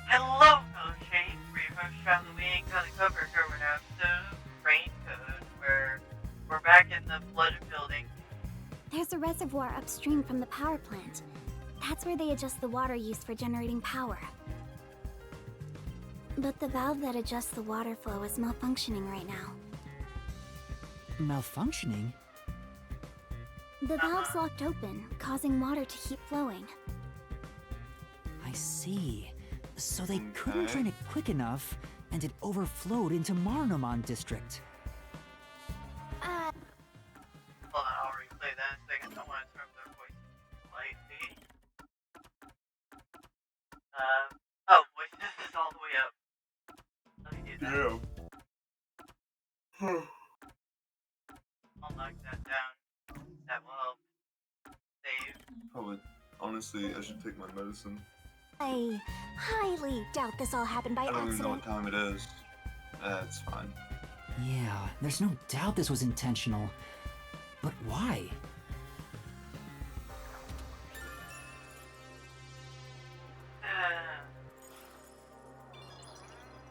Hello, milkshake. Refresh found that we ain't gonna cover carbon episode, rain code, where we're back in the flooded building. There's a reservoir upstream from the power plant. That's where they adjust the water used for generating power. But the valve that adjusts the water flow is malfunctioning right now. Malfunctioning? The valve's locked open, causing water to keep flowing. I see. So they couldn't drain it quick enough, and it overflowed into Marnomon district. Hold on, I'll replay that in a second. I want to turn their voice slightly. Voices is all the way up. Let me do that. Yeah. I'll knock that down. That will help save. Probably. Honestly, I should take my medicine. I highly doubt this all happened by I don't even know accident. what time it is. It's fine. Yeah, there's no doubt this was intentional. But why?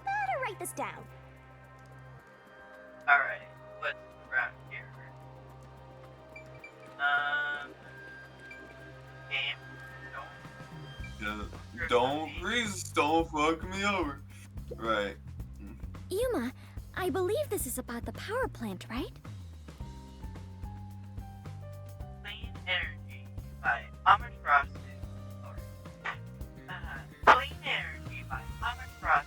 Better write this down. Alright, what's around here? Game? Yeah. Don't freeze. Don't fuck me over. Right. Yuma, I believe this is about the power plant, right? Clean Energy by Amaterasu. Clean Energy by Amaterasu.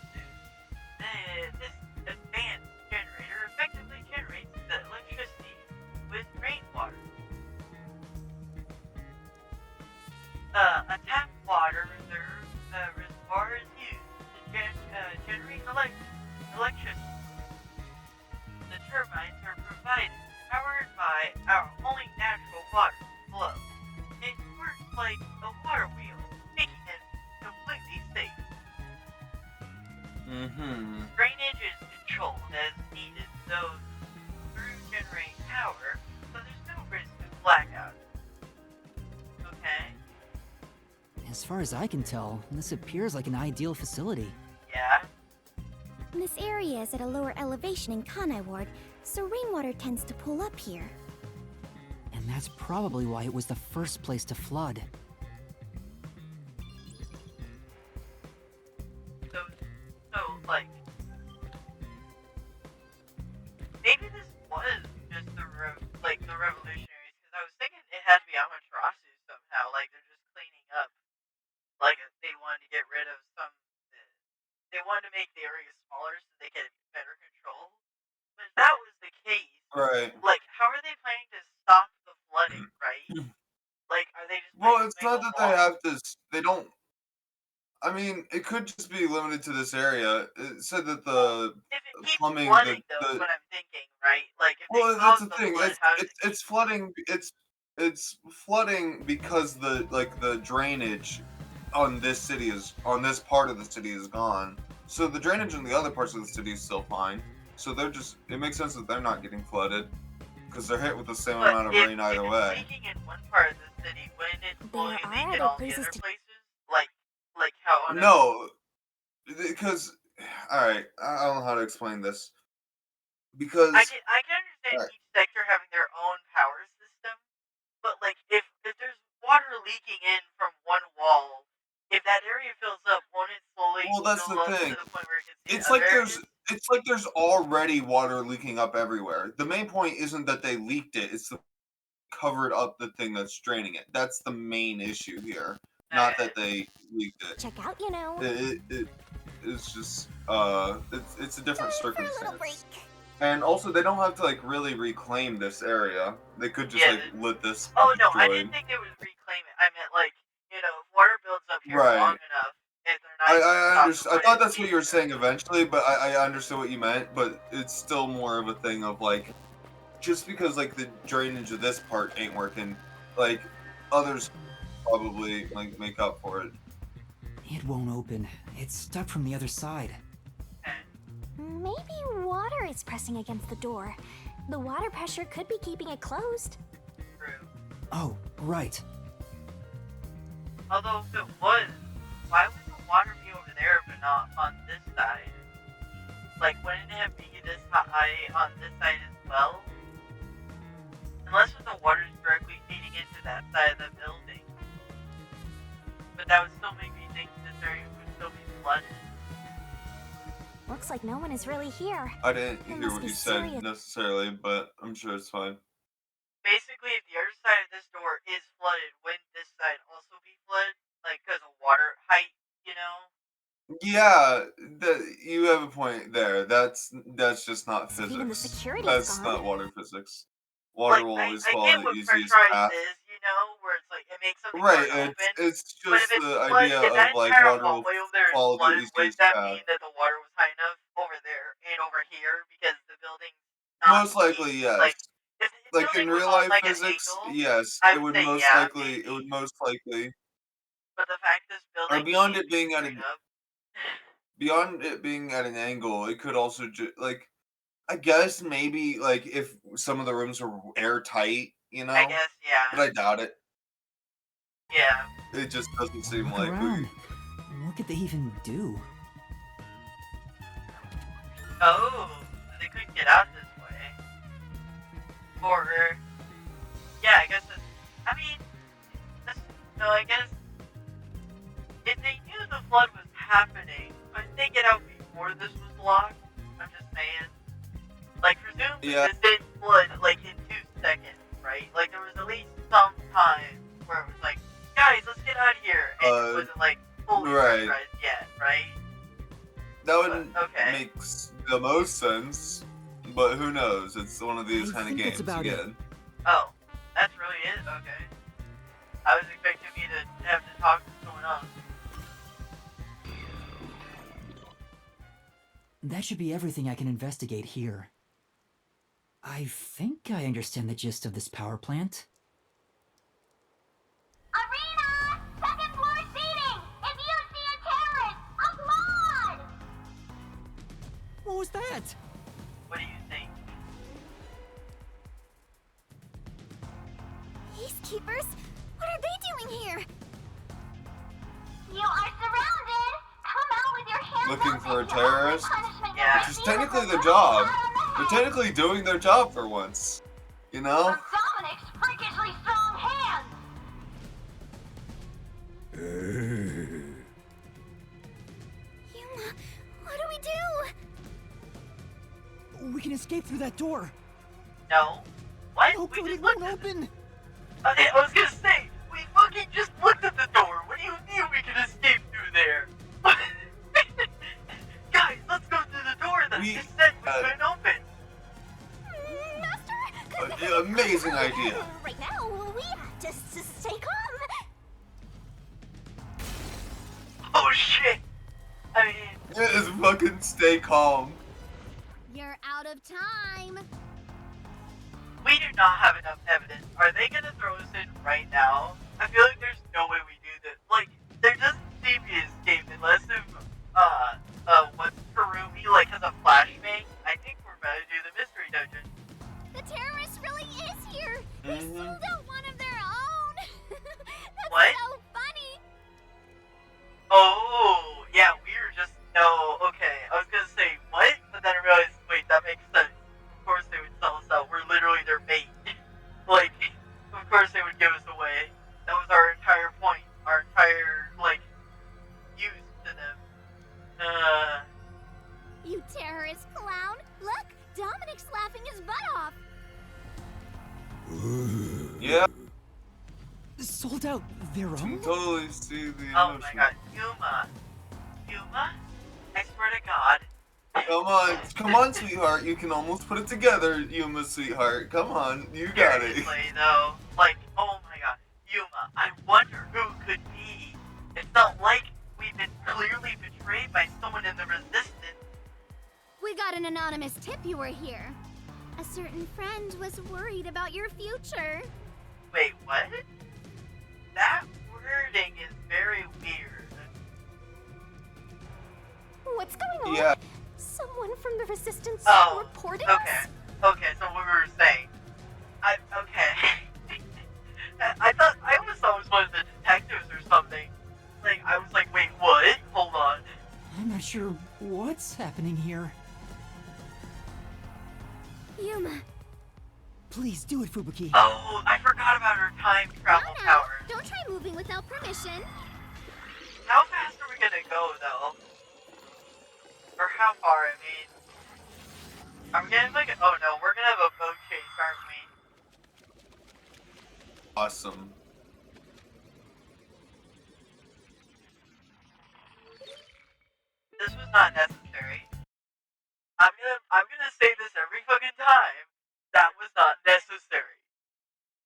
This advanced generator effectively generates the electricity with rainwater. A tap water reservoir is used to generate electricity. The turbines are provided, powered by our only natural water flow. It works like a water wheel, making it completely safe. Drainage is controlled as needed, so through generating power, so there's no risk of blackout. Okay? As far as I can tell, this appears like an ideal facility. Yeah? This area is at a lower elevation in Kanai Ward, so rainwater tends to pool up here. And that's probably why it was the first place to flood. So, like, maybe this was just the revolutionaries, because I was thinking it had to be Amaterasu somehow, like they're just cleaning up, like they wanted to get rid of they wanted to make the area smaller so they could better control. But if that was the case, Right. like, how are they planning to stop the flooding, right? Like, are they just Well, planning it's to make not a that they wall? have to. They don't. I mean, it could just be limited to this area. It said that the If it keeps plumbing, flooding, though, is what I'm thinking, right? Like, if they well, that's cause the the thing. flood, how does it keep It's flooding. It's flooding because the drainage on this part of the city is gone. So the drainage in the other parts of the city is still fine. So it makes sense that they're not getting flooded because they're hit with the same But amount of if rain either it's way. leaking in one part of the city, wouldn't it fully There are leak in other all the places other to- places? Like how on No, because all right, I don't know how to explain this. Because I can understand Right. each sector having their own power system, but like if there's water leaking in from one wall, if that area fills up, won't it slowly well, that's fill the up thing. to the point where it can see It's other like areas? there's already water leaking up everywhere. The main point isn't that they leaked it; it's the covered up the thing that's draining it. That's the main issue here. Not that they leaked it. Check out, you know. It's just it's a different Time for a little break. circumstance. And also, they don't have to like really reclaim this area. They could just Yeah, like let this. Oh no, I destroyed. didn't think they would reclaim it. I meant like, if water builds up here Right. long enough, if they're not I understand. I thought that's what you were saying. saying eventually, but I understood what you meant. But it's still more of a thing of like, just because like the drainage of this part ain't working, like others probably like make up for it. It won't open. It's stuck from the other side. Maybe water is pressing against the door. The water pressure could be keeping it closed. True. Oh, right. Although if it was, why would the water be over there but not on this side? Like, wouldn't it be this high on this side as well? Unless the water's directly feeding into that side of the building. But that would still make me think this area would still be flooded. Looks like no one is really here. I didn't That hear must what be you said serious. necessarily, but I'm sure it's fine. Basically, if the other side of this door is flooded, wouldn't this side also be flooded? Like, because of water height, you know? Yeah, you have a point there. That's just not So even the physics. security is That's gone. not water physics. Water Like, will always I follow get the what easiest pressurized path. is, you know? Where it's like, it makes something Right, more open. it's But just if it's the flooded, idea if that of like entire water will hallway over there is follow the flooded, wouldn't easiest that path. mean that the water was high enough over there and over here? Because the building's not Most likely, yes. like, if the Like in building was real on life like an physics, angle, yes, I it would would say most yeah, likely, it would maybe. most likely, But the fact this or building beyond is it being at straight an up, beyond it being at an angle, it could also like I guess maybe like if some of the rooms were airtight, you I know, guess, but yeah. I doubt it. Yeah. It just doesn't seem Look likely. around. What could they even do? Oh, so they couldn't get out this way. Or, yeah, I guess it's, I mean, no, I guess, if they knew the flood was happening, couldn't they get out before this was locked? I'm just saying. Like, presumably Yeah. this didn't flood, like, in 2 seconds, right? Like, there was at least some time where it was like, guys, let's get out of here, and it wasn't, like, fully right. pressurized yet, right? That would Okay. make the most sense, but who knows? It's one of these I kind of think that's games about it. again. Oh, that's really it? Okay. I was expecting me to have to talk to someone else. That should be everything I can investigate here. I think I understand the gist of this power plant. Arena! Second floor seating! If you see a terrorist, applaud! What was that? What do you think? Peacekeepers? What are they doing here? You are surrounded! Come out with your hands Looking up for a and get all the terrorist? punishment Yeah. you're Which is receiving technically for their putting job. a shot on the They're head technically doing their job for once. You know? of Dominic's freakishly strong hands! Yuma, what do we do? We can escape through that door. No. What? Oh, We but just it won't looked at open. I was gonna say, we fucking just looked at the door. What do you mean we can escape through there? Guys, let's go through the door that We- you said we couldn't open. Master? Amazing idea. Right now, we have to stay calm. Oh shit. I mean, Just fucking stay calm. You're out of time! we do not have enough evidence. Are they gonna throw us in right now? I feel like there's no way we do this. Like, there doesn't seem to be escape unless if, what's Karumi, like, has a flashbang. I think we're about to do the mystery dungeon. The terrorist really is here. They Mhm. sold out one of their own. That's What? so funny. Oh, yeah, we were just, no, okay. I was gonna say, what? But then I realized, wait, that makes sense. Of course they would sell us out. We're literally their bait. Like, of course they would give us away. That was our entire point. Our entire, like, use to them. You terrorist clown. Look, Dominic's laughing his butt off. Yeah, Sold out their I can own? totally see the Oh emotion. my god, Yuma. Yuma? I swear to God. Come on, sweetheart. You can almost put it together, Yuma, sweetheart. Come on, you got it. Seriously, though, like, oh my god, Yuma, I wonder who it could be. It's not like we've been clearly betrayed by someone in the Resistance. We got an anonymous tip you were here. A certain friend was worried about your future. Wait, what? That wording is very weird. What's going on? Yeah, Someone from the Resistance Oh, reported okay. us? Okay, so what we were saying. Okay. I almost thought it was one of the detectives or something. Like, I was like, wait, what? Hold on. I'm not sure what's happening here. Yuma. Please do it, Fubuki. Oh, I forgot about her time travel Now, powers. don't try moving without permission. How fast are we gonna go, though? Or how far, I mean? Are we getting like, oh no, we're gonna have a boat chase, aren't we? Awesome. This was not necessary. I'm gonna say this every fucking time. That was not necessary.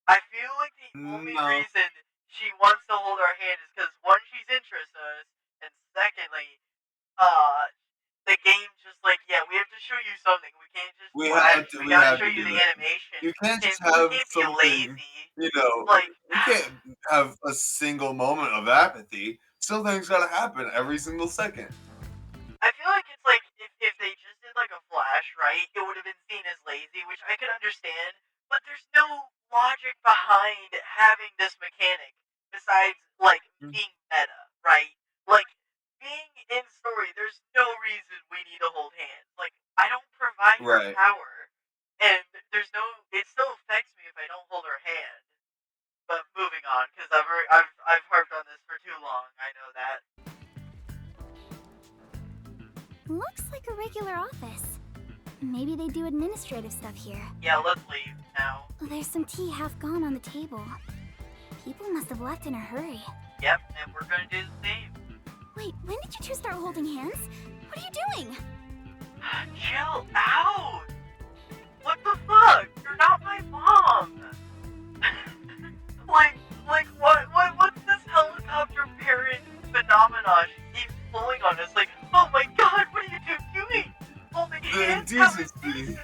I feel like the only No. reason she wants to hold our hand is because one, she's interested in us, and secondly, the game just like, yeah, we have to show you something. We can't just We gotta have show to you do the that. animation. You can't just we have can't be something, lazy. you know, Like, you can't have a single moment of apathy. Something's gotta happen every single second. I feel like it's like if they just did like a flash, right, it would have been seen as lazy, which I could understand, but there's no logic behind having this mechanic besides like being meta, right? Like being in story, there's no reason we need to hold hands. Like I don't provide her Right. power, and there's no. It still affects me if I don't hold her hand. But moving on, because I've harped on this for too long. I know that. Looks like a regular office. Maybe they do administrative stuff here. Yeah, let's leave now. There's some tea half gone on the table. People must have left in a hurry. Yep, and we're gonna do the same. Wait, when did you two start holding hands? What are you doing? Chill out! What the fuck? You're not my mom! what's this helicopter parent phenomenon she keeps pulling on us? Like, oh my god, what are you two doing? Holding hands? Decency.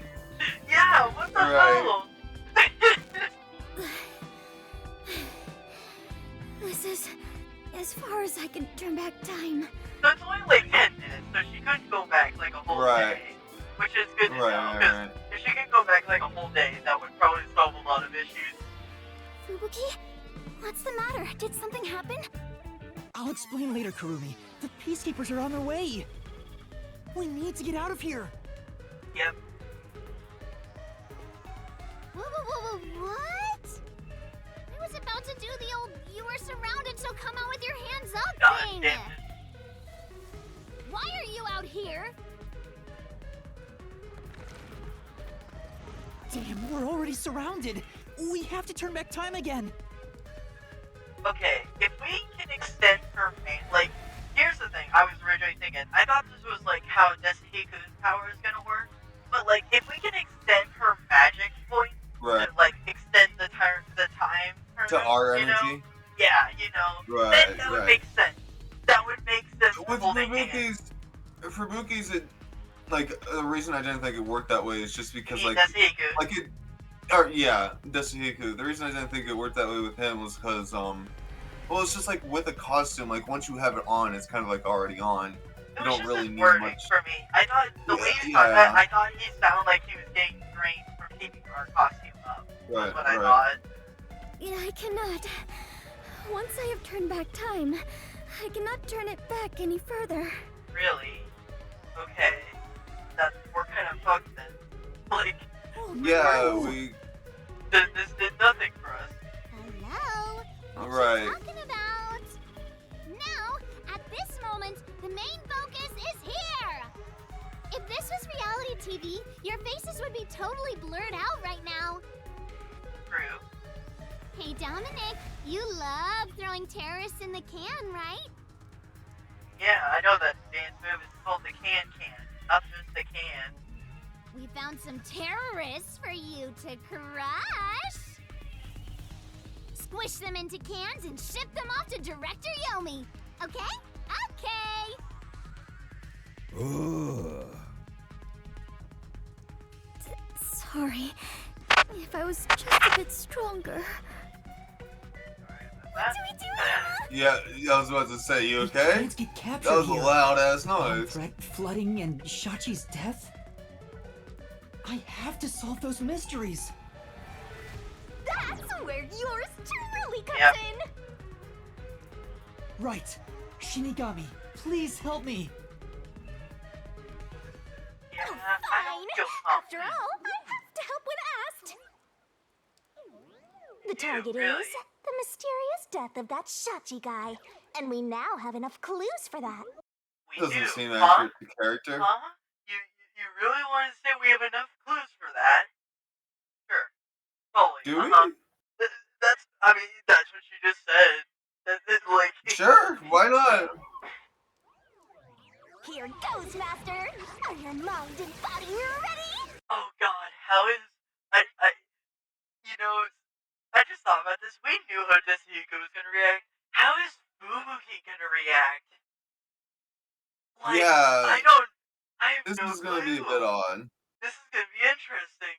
Yeah, what the Right. hell? This is as far as I can turn back time. So it's only like 10 minutes, so she could go back like a whole Right. day. Which is good to know, Right, because right. if she could go back like a whole day, that would probably solve a lot of issues. Fubuki? What's the matter? Did something happen? I'll explain later, Kurumi. The Peacekeepers are on their way. We need to get out of here. Yep. What? I was about to do the old "you were surrounded, so come out with your hands up" God thing. damn it. Why are you out here? Damn, we're already surrounded. We have to turn back time again. Okay, if we can extend her fame, like, here's the thing, I was originally thinking, I thought this was like how Desahiku's power is gonna work, but like, if we can extend her magic point, Right. and like, extend the time To our you know? energy. Yeah, you know, Right, then that would right. make sense. That would make sense With holding hands. Fubuki's, like, the reason I didn't think it worked that way is just because, You mean like, Desahiku. like it, or yeah, Desahiku. The reason I didn't think it worked that way with him was because, well, it's just like with a costume, like once you have it on, it's kind of like already on. It You was don't just really his need wording much. for me. I thought the way you Yeah, thought that, yeah. I thought he sounded like he was getting drained from keeping our costume up. Right, That's what I right. thought. Yeah, I cannot. Once I have turned back time, I cannot turn it back any further. Really? Okay. We're kind of fucked then. Like, Oh, Yeah, no. we. this did nothing for us. Hello? What Right. you talking about? Now, at this moment, the main focus is here! If this was reality TV, your faces would be totally blurred out right now. True. Hey, Dominic, you love throwing terrorists in the can, right? Yeah, I know that dance move is called the can, not just the can. We found some terrorists for you to crush. Squish them into cans and ship them off to Director Yomi. Okay? Okay. Sorry. If I was just a bit stronger. What do we do, Emma? Yeah, I was about to say, you We okay? can't get captured That was a here. loud ass Bomb noise. threat, flooding, and Shachi's death? I have to solve those mysteries. That's where yours truly comes Yep. in. Right. Shinigami, please help me. I don't Fine. feel After confident. all, I have to help when asked. The target really? is the mysterious death of that Shachi guy. And we now have enough clues for that. We Doesn't do. seem Huh? accurate to character. Huh? You really want to say we have enough clues for that? Sure. Totally. Do we? That's what you just said. Like. Sure, why not? Here goes, Master. Are your mind and body ready? Oh God, how is you know, I just thought about this. We knew how Desihiko was gonna react. How is Fubuki gonna react? Like, Yeah, I have this no is gonna be a clue. bit odd. This is gonna be interesting.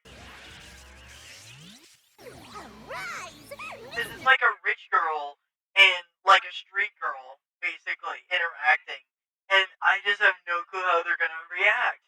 Arise! This is like a rich girl and like a street girl, basically, interacting. And I just have no clue how they're gonna react.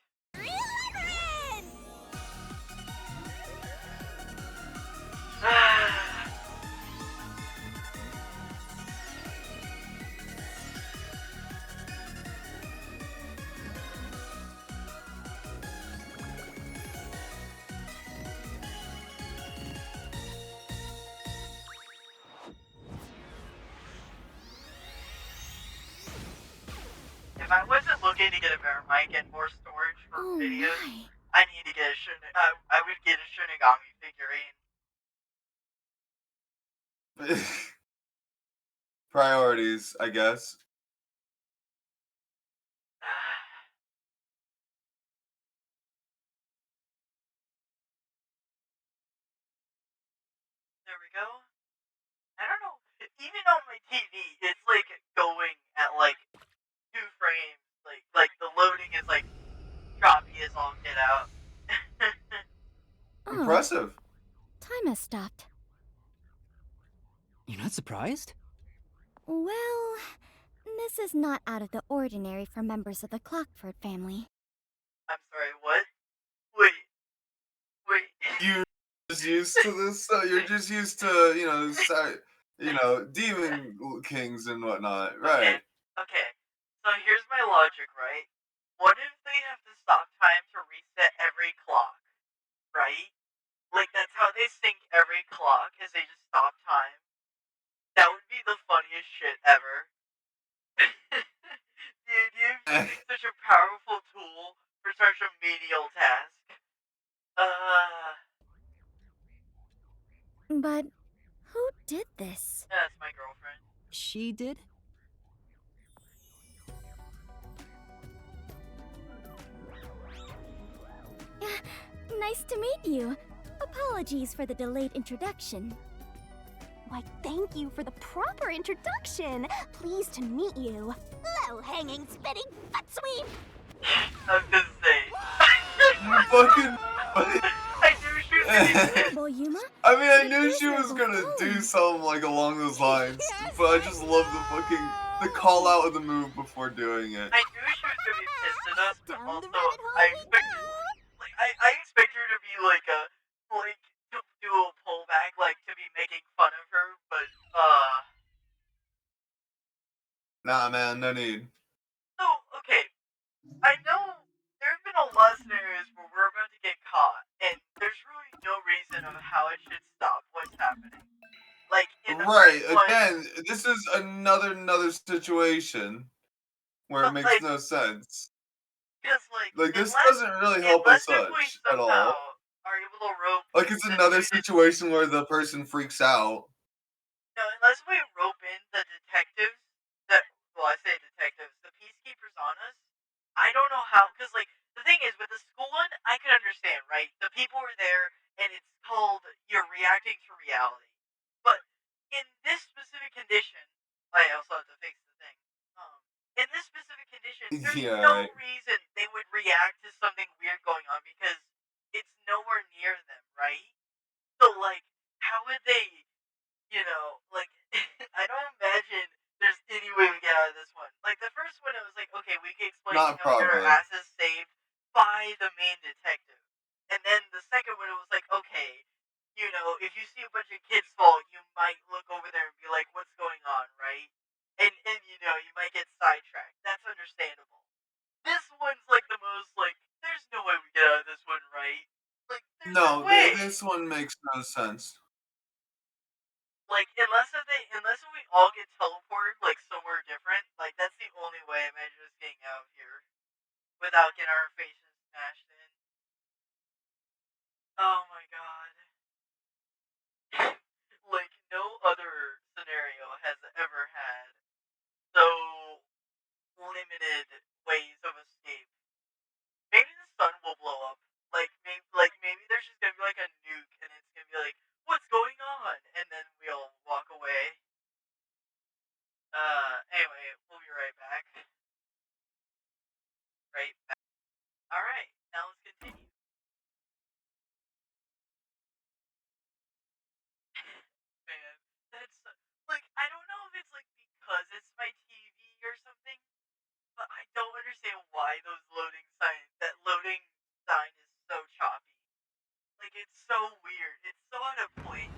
If I wasn't looking to get a better mic and more storage for Oh videos, my. I need to get I would get a Shinigami figurine. Priorities, I guess. There we go. I don't know. Even on my TV, it's like going at like 2 frames. Like the loading is like choppy as all get out. Oh, Impressive. time has stopped. You're not surprised? Well, this is not out of the ordinary for members of the Clockford family. I'm sorry, what? Wait. You're just used to this. You're just used to, demon kings and whatnot, right? Okay. So here's my logic, right? What if they have to stop time to reset every clock, right? Like that's how they sync every clock, is they just stop time. That would be the funniest shit ever. The idea of using such a powerful tool for such a menial task. But who did this? That's my girlfriend. She did? Nice to meet you. Apologies for the delayed introduction. Why, thank you for the proper introduction. Pleased to meet you. Low-hanging, spitting butt sweep. I was gonna say. You fucking. I knew she was gonna be pissed. Terrible, Yuma. I knew she was gonna do something like along those lines, but I just love the call out of the move before doing it. I knew she was gonna be pissed at us, but Down the also rabbit hole I we expected go. I expect her to be like to do a pullback, like to be making fun of her, but Nah, man, no need. so okay. I know there have been a lot of scenarios where we're about to get caught, and there's really no reason of how it should stop what's happening. Like in the Right, first one, again, this is another situation where it But, makes like- no sense. because Like, this unless- doesn't really help us unless if we much at somehow all. are able to rope Like, it's the another two situation where the person freaks out. No, unless we rope in the detectives I say detectives, the peacekeepers on us, I don't know how, because, like, the thing is, with the school one, I could understand, right? The people were there, and it's called, you're reacting to reality. But in this specific condition, I also have to fix the thing. In this specific condition, there's Yeah, no right. reason they would react to something weird going on, because it's nowhere near them, right? So, like, how would they, like, I don't imagine there's any way we get out of this one. Like, the first one, it was like, okay, we can explain Not how we get our probably. asses saved by the main detective. And then the second one, it was like, okay, if you see a bunch of kids fall, you might look over there and be like, what's going on, right? And you might get sidetracked. That's understandable. This one's like the most, like, there's no way There's No, way. this one makes no sense. Like, unless we all get teleported, like, somewhere different, like, that's the only way I imagine us getting out of here without getting our faces smashed in. Oh my god. Like, no other scenario has ever had so limited ways of escape. Maybe the sun will blow up. Maybe there's just gonna be like a nuke, and it's gonna be like, what's going on? And then we'll walk away. Anyway, we'll be right back. Right back. All right, now let's continue. Man, that's like, I don't know if it's like because it's my TV or something, but I don't understand why that loading sign is so choppy. Like, it's so weird. It's so out of place.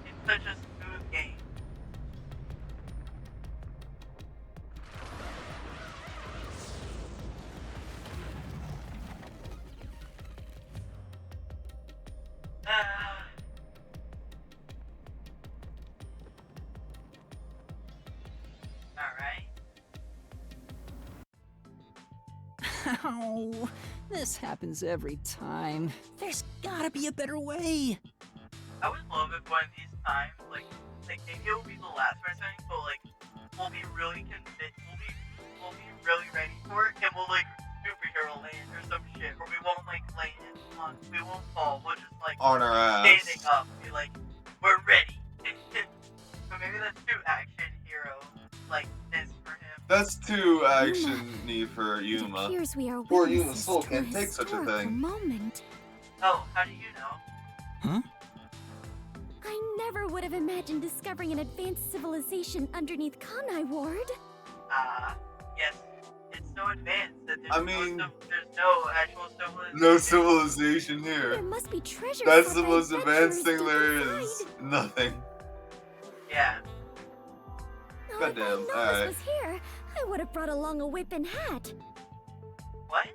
It's such a smooth game. Alright. Ow! This happens every time. There's gotta be a better way. I would love if one of these times, like maybe it will be the last one or something, but like we'll be really we'll be really ready for it, and we'll like superhero land or some shit, or we won't like land we won't fall. We'll just like On our ass. standing up, be like, we're ready. But maybe that's too action hero like this for him. That's too action-y for It Yuma. appears we are Poor witnesses Yuma's soul to can't take such a historical thing. moment. Oh, how do you know? Huh? I never would have imagined discovering an advanced civilization underneath Kanai Ward. Yes. It's so advanced that I mean, there's no actual civilization. No civilization There here. must be treasure. That's sought the by most advanced adventurers thing deep there inside. is. Nothing. Yeah. Oh, Goddamn, if I know alright. this was here, I would have brought along a whip and hat. What?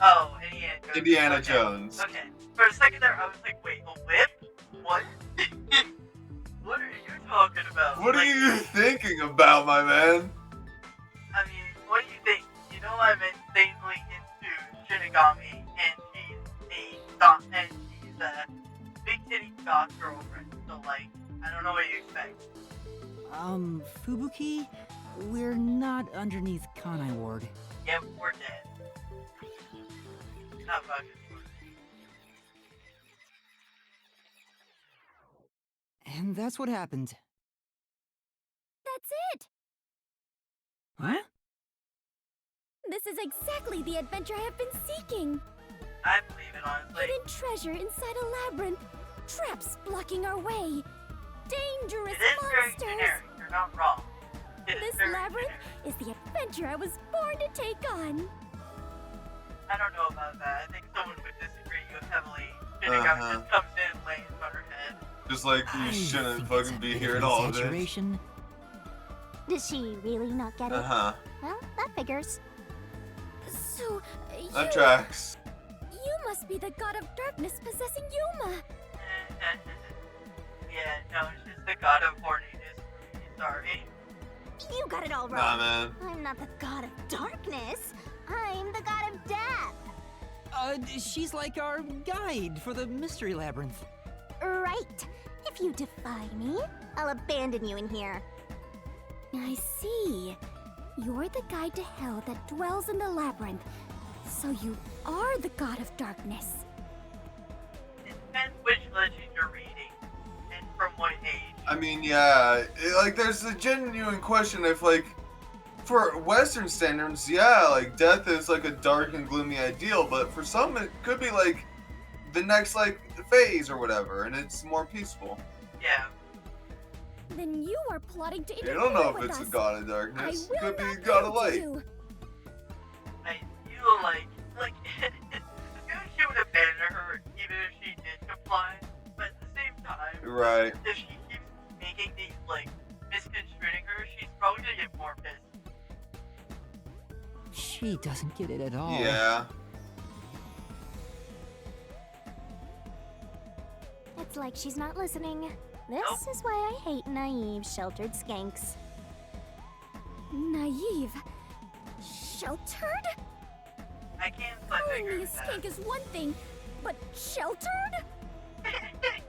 Oh, Indiana Jones. Indiana Okay. Jones. Okay. For a second there, I was like, wait, a whip? What? What are you talking about? What are Like, you thinking about, my man? I mean, what do you think? You know I'm insanely into Shinigami, and she's a big titty goth girlfriend. So like, I don't know what you expect. Fubuki? We're not underneath Kanai Ward. Yep, we're dead. Not fucking. And that's what happened. That's it. Huh? This is exactly the adventure I have been seeking. I believe it, honestly. Hidden treasure inside a labyrinth. Traps blocking our way. Dangerous It is very monsters. generic. You're not wrong. It is This very labyrinth generic. is the adventure I was born to take on. I don't know about that. I think someone would disagree heavily. Shinigami Uh-huh. just comes in and lands on her head. Just like you I shouldn't think it's fucking a be bit here of at an all, bitch. exaggeration. Does she really not get it? Uh-huh. Well, that figures. So, That tracks. you must be the god of darkness possessing Yuma. Yeah, no, it's just the god of horniness. Sorry. You got it all Nah, wrong. man. I'm not the god of darkness. I'm the god of death. She's like our guide for the mystery labyrinth. Right. If you defy me, I'll abandon you in here. I see. You're the guide to hell that dwells in the labyrinth. So you are the god of darkness. It depends which legend you're reading and from what age. I mean, yeah. Like, there's a genuine question if, like, for Western standards, yeah, like, death is, like, a dark and gloomy ideal, but for some, it could be, like, the next, like, phase or whatever, and it's more peaceful. Yeah. Then you are plotting to You interfere don't know if with it's a us. god of I darkness. will Could be a not god of yield to light. you. I feel like I feel like she would abandon her even if she did comply. But at the same time, Right. if she keeps making these like misconstruing her, she's probably gonna get more pissed. She doesn't get it at all. Yeah. like she's not listening. This is why I hate naive, sheltered skanks. Naive? Sheltered? I can't quite Calling figure me a it out. skank is one thing, but sheltered? Okay.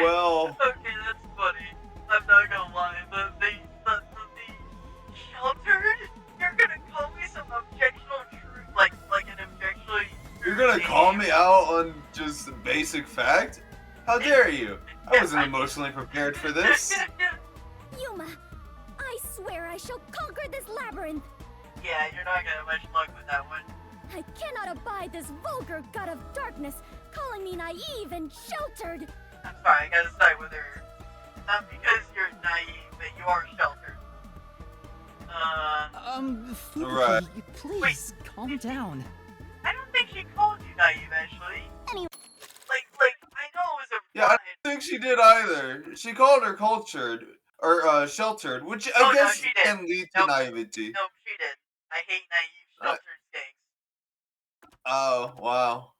Well- Okay, that's funny. I'm not gonna lie. The sheltered? You're gonna call me some objectionable truth, like an objectionably. You're gonna call me out on just basic fact? How dare you? I wasn't emotionally prepared for this. Yuma, I swear I shall conquer this labyrinth. Yeah, you're not gonna have much luck with that one. I cannot abide this vulgar god of darkness calling me naive and sheltered. I'm sorry, I gotta side with her. Not because you're naive, but you are sheltered. Fubuki, Right. please calm down. I don't think she called you naive, actually. Anyway. Like, I know it was a Yeah, I rhyme. don't think she did either. She called her cultured, or sheltered, which I Oh, no, guess she did. can lead to Nope. naivety. Nope, she did. I hate naive, sheltered skanks. Oh, wow.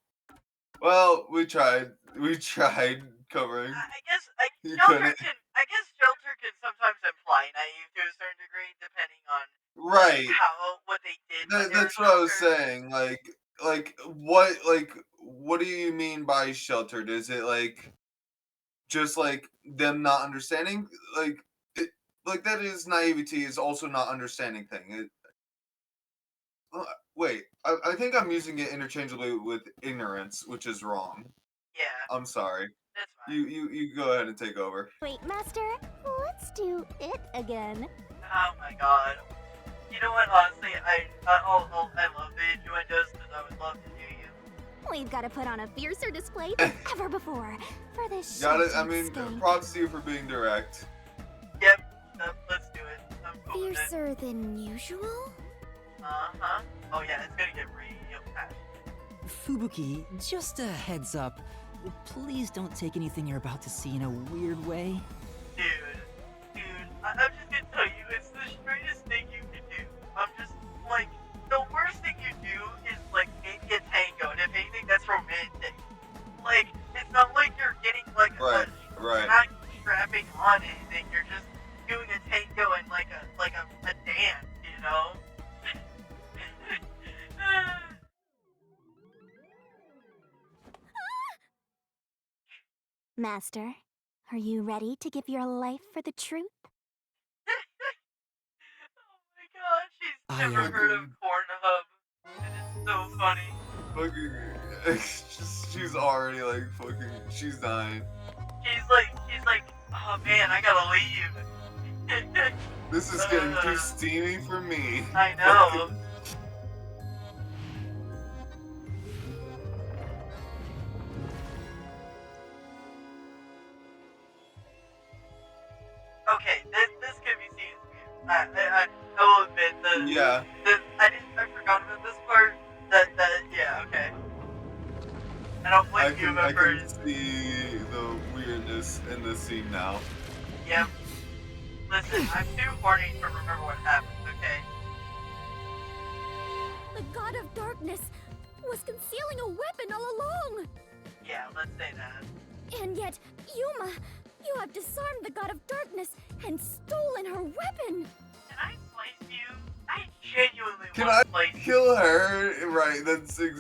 Well, we tried. We tried covering. I guess You shelter couldn't. shelter can sometimes imply naive to a certain degree, depending on Right. what they did. when they were That's what I was sheltered. saying. What do you mean by sheltered? Is it like just like them not understanding? Like that is naivety is also not understanding thing. Wait, I think I'm using it interchangeably with ignorance, which is wrong. Yeah, I'm sorry. that's fine. You go ahead and take over. Wait, Master, let's do it again. Oh my god. You know what? Honestly, I love the innuendos because I would love to do you. We've got to put on a fiercer display than ever before for this Got it. I sheltered mean, skank. props to you for being direct. Yep. Let's do it. I'm cool with it. Fiercer than usual? Uh-huh. Oh yeah, it's gonna get real fast. Fubuki, just a heads up. Please don't take anything you're about to see in a weird way. Dude, I'm just gonna tell you, it's the straightest thing you can do. I'm just, like, the worst thing you do is, like, maybe a tango, and if anything, that's romantic. Like, it's not like you're getting, like, Right, you're right. not strapping on anything, you're just doing a tango and, like, a dance, you know? Master, are you ready to give your life for the truth? Oh my god, she's I, never heard of Pornhub. And it's so funny. Fucking, she's already like fucking. She's dying. She's like, oh man, I gotta leave. This is getting too steamy for me. I know. Okay, this could be seen as weird. I will admit Yeah. I forgot about this part. Yeah, okay. I don't I blame you can for see the weirdness in the scene now. Yep. Listen, I'm too horny to remember what happened, okay? The god of darkness was concealing a weapon all along. Yeah, let's say that. And yet, Yuma, you have disarmed the god of darkness and stolen her weapon. Can I slice you? I genuinely Can want I to slice you. kill her? Right.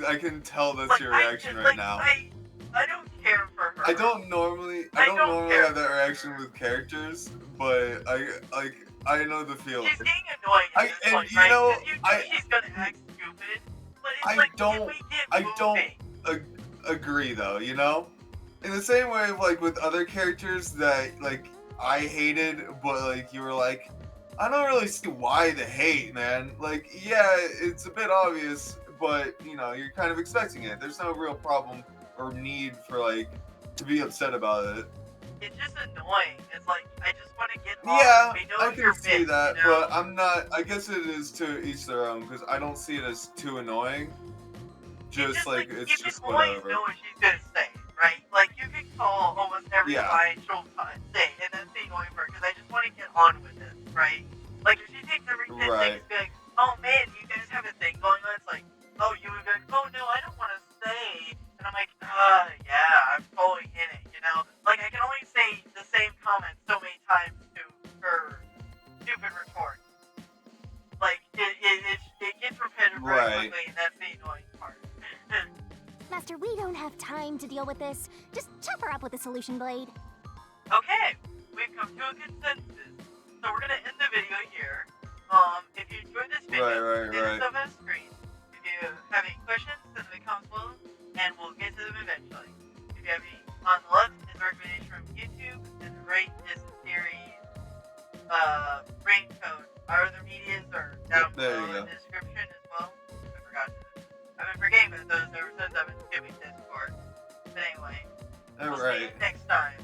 I can tell that's Like, your reaction right now. I don't care for her. I don't normally don't care. have that reaction with characters, but I know the feeling. She's getting annoying at this and point, you right? know, 'Cause you know she's gonna act stupid. But it's I like, don't- if we get I moving, don't agree though, you know? In the same way of like with other characters that like I hated, but like you were like, I don't really see why the hate, man. Like, yeah, it's a bit obvious, but you know, you're kind of expecting it. There's no real problem or need for like to be upset about it. it's just annoying. It's like, I just want to get on. Yeah, We know I you're can see big, that, you know? but I'm not. I guess it is to each their own because I don't see it as too annoying. Just like it's you just can always whatever. know what she's gonna say, right? Like you can call almost every Yeah. line she'll say, and that's the annoying part because I just want to get on with this, right? Like if she takes every 10 Right. seconds to be like, oh man, you guys have a thing going on, it's like, oh, you would be like, oh no, I don't want to say, and I'm like, yeah, I'm totally in it. Right. quickly, and that's the annoying part. Master, we don't have time to deal with this. Just chop her up with a solution blade. Okay, we've come to a consensus. So we're gonna end the video here. If you enjoyed this video, Right. leave us on the screen. If you have any questions, send them in the comments below, and we'll get to them eventually. If you have any on the left is a recommendation from YouTube, and the right is the series Raincoat. Our other medias are down There you below in go. the description as well. I forgot to. I've been forgetting about those ever since I've been skipping Discord. But anyway, we'll see you Alright. next time.